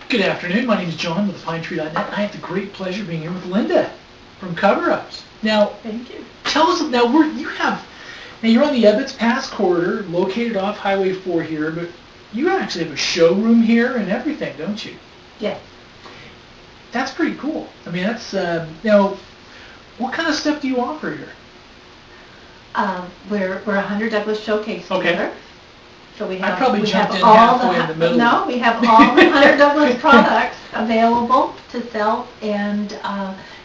Good afternoon. My name is John with PineTree.net. I have the great pleasure of being here with Linda from Cover Ups. Now, thank you. Tell us now. You're on the Ebbets Pass corridor, located off Highway 4 here, but you actually have a showroom here and everything, don't you? Yes. That's pretty cool. I mean, that's now. What kind of stuff do you offer here? We're a Hunter Douglas showcase dealer. Okay. So we I probably jumped in all halfway in the middle. No, we have all the Hunter Douglas products available to sell, and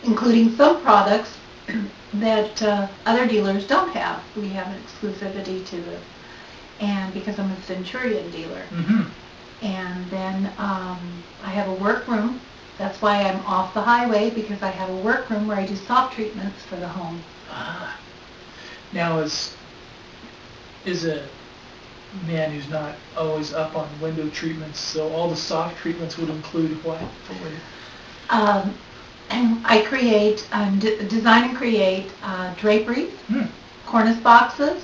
including some products that other dealers don't have. We have an exclusivity to this, and because I'm a Centurion dealer. Mm-hmm. And then I have a workroom. That's why I'm off the highway, because I have a workroom where I do soft treatments for the home. Ah. Now, is a man who's not always up on window treatments, so all the soft treatments would include what? And I create, design and create draperies, cornice boxes,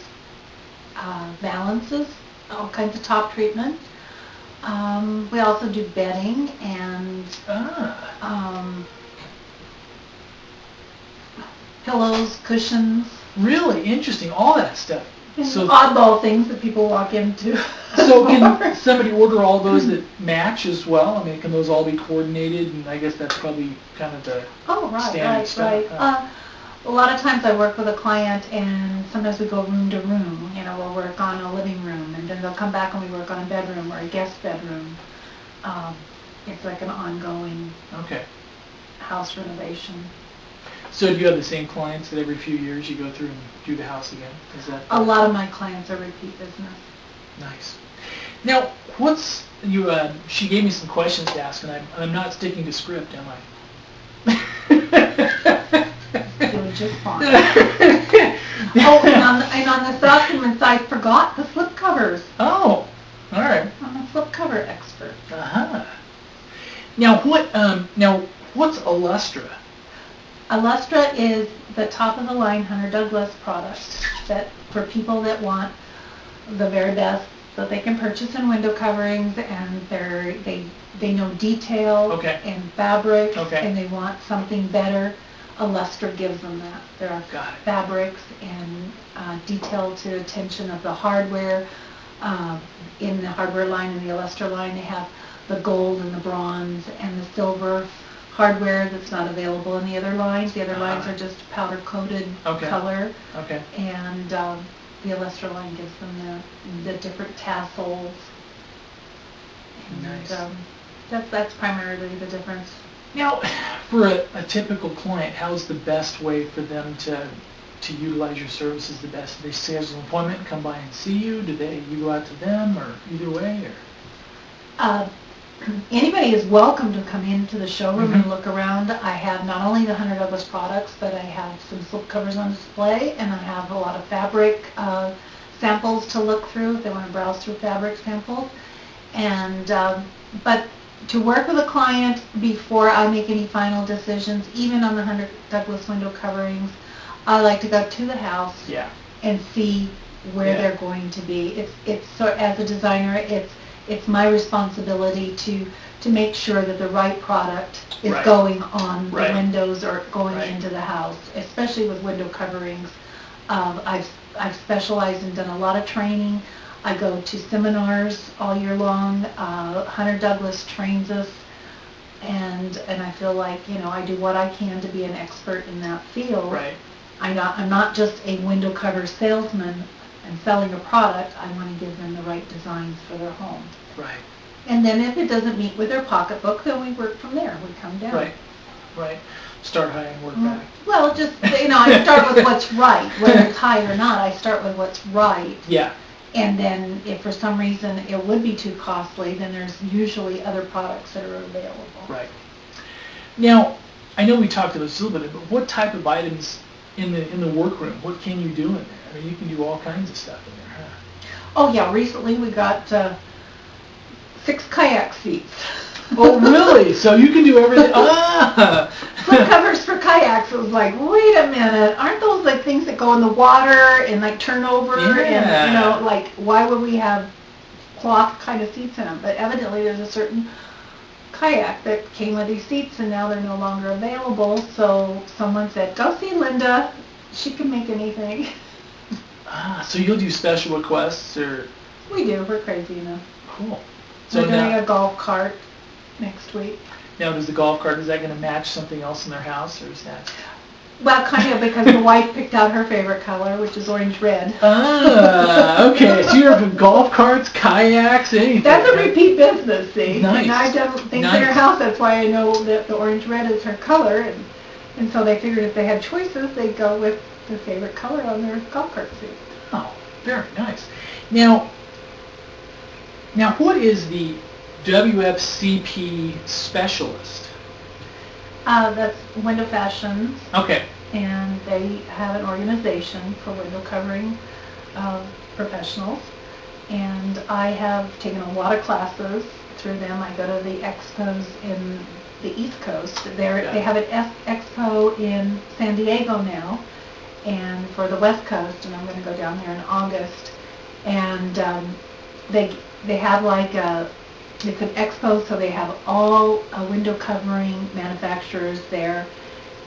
valances, all kinds of top treatments. We also do bedding and pillows, cushions. Really interesting, all that stuff. So oddball things that people walk into. So can somebody order all those that match as well? I mean, can those all be coordinated? And I guess that's probably kind of the standard stuff. Right. A lot of times I work with a client, and sometimes we go room to room. You know, we'll work on a living room, and then they'll come back and we work on a bedroom or a guest bedroom. It's like an ongoing house renovation. So do you have the same clients that every few years you go through and do the house again? Is that a lot of my clients are repeat business. Nice. Now, she gave me some questions to ask, and I'm not sticking to script, am I? Doing just fine. And on the supplements, I forgot the slip covers. Oh, all right. I'm a slip cover expert. Now, what's Illustra? Illustra is the top of the line Hunter Douglas product that for people that want the very best that they can purchase in window coverings, and they know detail and fabric, and they want something better. Illustra gives them that. There are fabrics and detail to attention of the hardware. In the hardware line and the Illustra line, they have the gold and the bronze and the silver hardware that's not available in the other lines. The other lines are just powder coated color. And the Illustra line gives them the different tassels. And nice. That's primarily the difference. Now, for a typical client, how's the best way for them to utilize your services the best? Do they schedule an appointment and come by and see you? You go out to them, or either way? Or? Anybody is welcome to come into the showroom and look around. I have not only the Hunter Douglas products, but I have some slip covers on display, and I have a lot of fabric samples to look through if they want to browse through fabric samples. And but to work with a client before I make any final decisions, even on the Hunter Douglas window coverings, I like to go to the house and see where they're going to be. It's so, as a designer, it's my responsibility to make sure that the right product is going on the windows or going into the house, especially with window coverings. I've specialized and done a lot of training. I go to seminars all year long. Hunter Douglas trains us, and I feel like I do what I can to be an expert in that field. I'm not just a window cover salesman and selling a product. I want to give them the right designs for their home. And then if it doesn't meet with their pocketbook, then we work from there. We come down. Start high and work back. Well, just I start with what's right, whether it's high or not. I start with what's right. And then if for some reason it would be too costly, then there's usually other products that are available. Now, I know we talked about this a little bit, but what type of items in the workroom? What can you do in there? I mean, you can do all kinds of stuff in there, huh? Oh yeah, recently we got 6 kayak seats. Oh really? So you can do everything. Slip covers for kayaks. It was like, wait a minute, aren't those like things that go in the water and like turn over? And like why would we have cloth kind of seats in them? But evidently there's a certain kayak that came with these seats, and now they're no longer available. So someone said, go see Linda. She can make anything. So you'll do special requests, or? We do. We're crazy enough. Cool. So So we're doing now, a golf cart next week. now does the golf cart, is that going to match something else in their house, or is that? Well, kind of, because the wife picked out her favorite color, which is orange-red. Okay. So you're for golf carts, kayaks, anything. That's a repeat business, see? Nice. And I've done things in her Nice. house. That's why I know that the orange-red is her color. And so they figured if they had choices, they'd go with their favorite color on their golf cart seat. Oh, very nice. Now what is the WFCP specialist? That's Window Fashions, Okay. and they have an organization for window covering professionals. And I have taken a lot of classes through them. I go to the expos in the East Coast. They have an expo in San Diego now, and for the West Coast, and I'm going to go down there in August. And they have like it's an expo, so they have all window covering manufacturers there,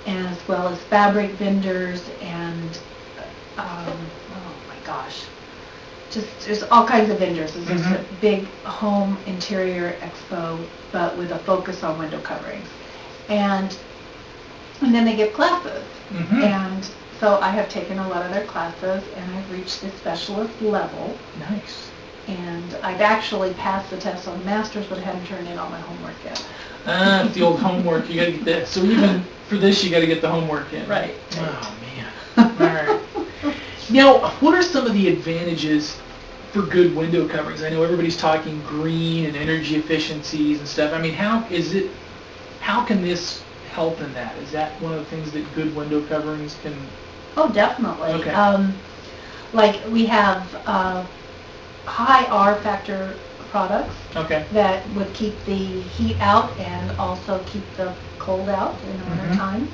as well as fabric vendors and oh my gosh, just there's all kinds of vendors. It's just a big home interior expo, but with a focus on window coverings. And then they give classes, and so I have taken a lot of their classes, and I've reached the specialist level. Nice. And I've actually passed the test on the master's, but I haven't turned in all my homework yet. The old homework, you got to get that. So even for this, you got to get the homework in. Right. Oh man. All right. Now, what are some of the advantages for good window coverings? I know everybody's talking green and energy efficiencies and stuff. I mean, how can this help in that? Is that one of the things that good window coverings can? Oh, definitely. Okay. Like we have high R factor products Okay. that would keep the heat out and also keep the cold out in the winter time.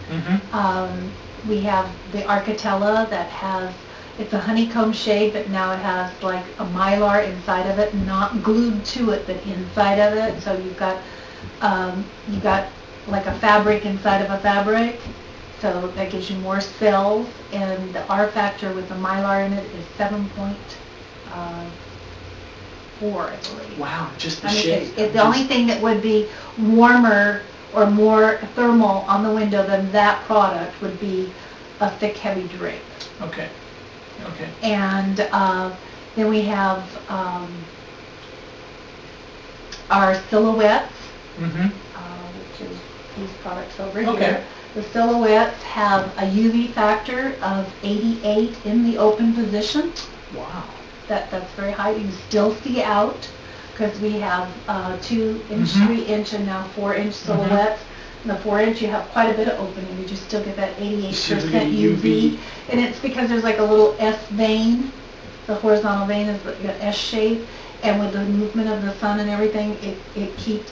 We have the Architella that has, it's a honeycomb shade, but now it has like a mylar inside of it, not glued to it, but inside of it. So you've got like a fabric inside of a fabric. So that gives you more cells, and the R factor with the mylar in it is 7.4, I believe. Wow, just the I mean, shade. it's the only thing that would be warmer or more thermal on the window than that product would be a thick, heavy drape. Okay. Okay. And then we have our silhouettes, which is these products over here. The silhouettes have a UV factor of 88 in the open position. Wow. That's very high. You can still see out because we have 2-inch, 3-inch, and now 4-inch silhouettes. In the 4-inch, you have quite a bit of opening. You just still get that 88% UV. And it's because there's like a little S vein. The horizontal vein is an S shape. And with the movement of the sun and everything, it keeps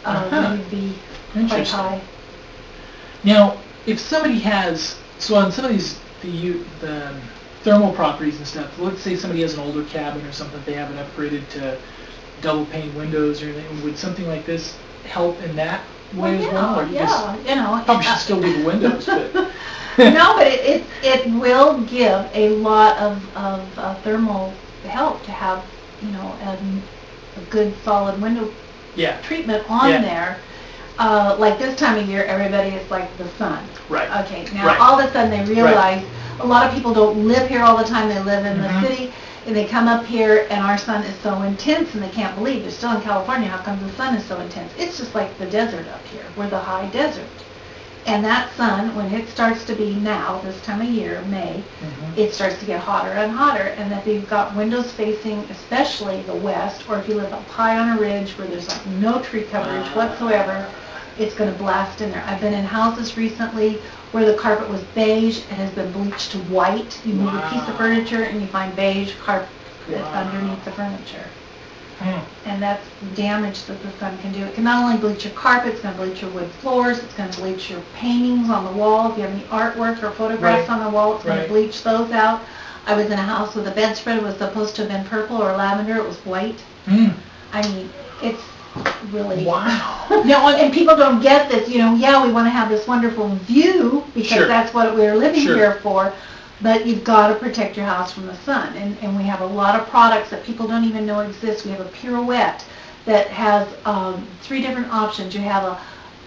UV quite high. Now, if somebody has, so on some of these, the thermal properties and stuff, let's say somebody has an older cabin or something, they haven't upgraded to double pane windows or anything, would something like this help in that way as well? Or you probably should still do the windows, but... No, but it will give a lot of thermal help to have, a good solid window treatment on there. Like this time of year, everybody is like the sun. Right. Okay, now all of a sudden they realize a lot of people don't live here all the time. They live in the city, and they come up here, and our sun is so intense, and they can't believe they're still in California. How come the sun is so intense? It's just like the desert up here. We're the high desert. And that sun, when it starts to be now, this time of year, May, it starts to get hotter and hotter. And if you've got windows facing, especially the west, or if you live up high on a ridge where there's like no tree coverage whatsoever, it's going to blast in there. I've been in houses recently where the carpet was beige and has been bleached to white. You move a piece of furniture and you find beige carpet underneath the furniture. And that's damage that the sun can do. It can not only bleach your carpet, it's going to bleach your wood floors, it's going to bleach your paintings on the wall. If you have any artwork or photographs on the wall, it's going to bleach those out. I was in a house with a bedspread. It was supposed to have been purple or lavender. It was white. I mean, really. Wow. No, and people don't get this, you know, yeah, we want to have this wonderful view because Sure. that's what we're living Sure. here for, but you've got to protect your house from the sun. And we have a lot of products that people don't even know exist. We have a pirouette that has 3 different options. You have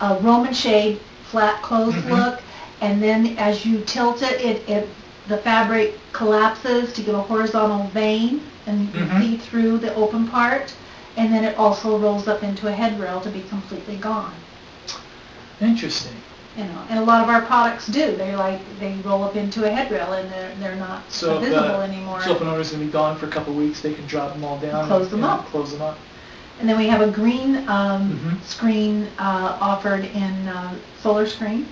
a Roman shade, flat closed look, and then as you tilt it, the fabric collapses to give a horizontal vein, and you can see through the open part. And then it also rolls up into a headrail to be completely gone. Interesting. You know, and a lot of our products do. They roll up into a headrail, and they're not visible anymore. So if an owner's going to be gone for a couple of weeks, they can drop them all down. Close them up. Close them up. And then we have a green screen offered in solar screen,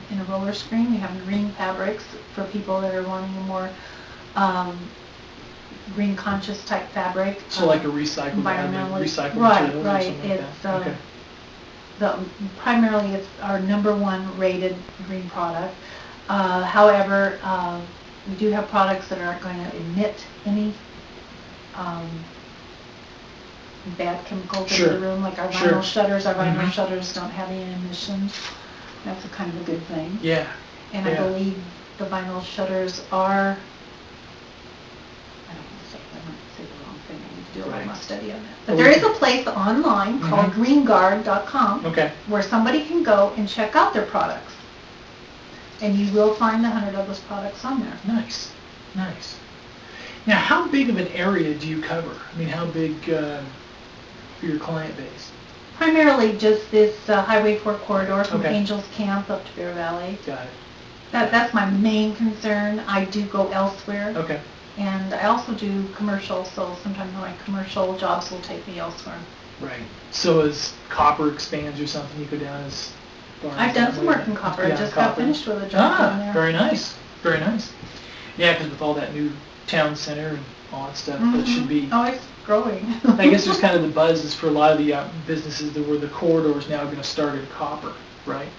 in a roller screen. We have green fabrics for people that are wanting a more green conscious type fabric. So like a recycled material right. or something It's like that. primarily it's our #1 rated green product. However, we do have products that aren't going to emit any bad chemicals into the room, like our vinyl shutters. Our vinyl shutters don't have any emissions. That's a kind of a good thing. Yeah. And I believe the vinyl shutters are, I might say the wrong thing. I need to do a little more study on that. But there is a place online called greenguard.com where somebody can go and check out their products. And you will find the Hunter Douglas products on there. Nice. Nice. Now, how big of an area do you cover? I mean, how big for your client base? Primarily just this Highway 4 corridor from Angels Camp up to Bear Valley. Got it. That's my main concern. I do go elsewhere. Okay. And I also do commercial, so sometimes my commercial jobs will take me elsewhere. Right. So as copper expands or something, you go down as far as I've done some work in copper. I just got finished with a job down there. Very nice. Very nice. Yeah, because with all that new town center and all that stuff, that should be... Oh, it's growing. I guess there's kind of the buzz is for a lot of the businesses that where the corridor is now going to start in copper, right?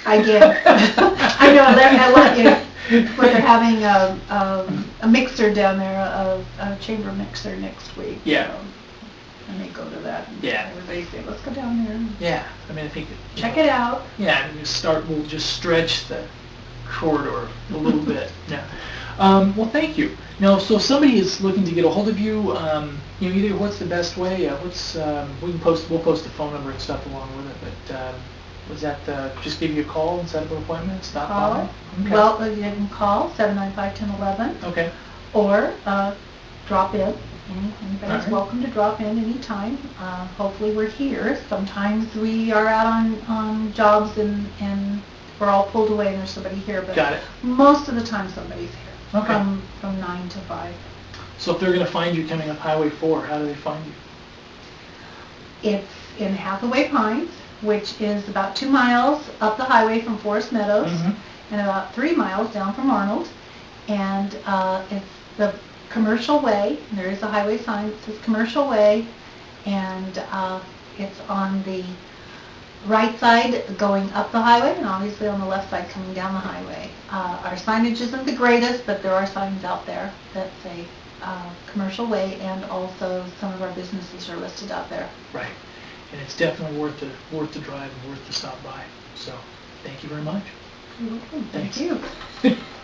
I get it. I know. I let you. Where they're having a mixer down there, a chamber mixer next week. Yeah. So, I may go to that. Yeah. Everybody say, let's go down there. Yeah. I mean, I think check it out. Yeah. And we'll just stretch the corridor a little bit. Yeah. Well, thank you. Now, so if somebody is looking to get a hold of you, either what's the best way? We'll post the phone number and stuff along with it. But was that just give you a call and set up an appointment? Stop by? Okay. Well, you can call 795-1011. Okay. Or drop in. Anybody's welcome to drop in anytime. Hopefully we're here. Sometimes we are out on jobs and we're all pulled away and there's somebody here. But got it. Most of the time somebody's here. Okay. From 9 to 5. So if they're going to find you coming up Highway 4, how do they find you? It's in Hathaway Pines, which is about 2 miles up the highway from Forest Meadows and about 3 miles down from Arnold. And it's the Commercial Way. There is a highway sign that says Commercial Way, and it's on the right side going up the highway, and obviously on the left side coming down the highway. Our signage isn't the greatest, but there are signs out there that say Commercial Way, and also some of our businesses are listed out there. Right, and it's definitely worth the drive and worth the stop by. So, thank you very much. You're welcome. Thanks. Thank you.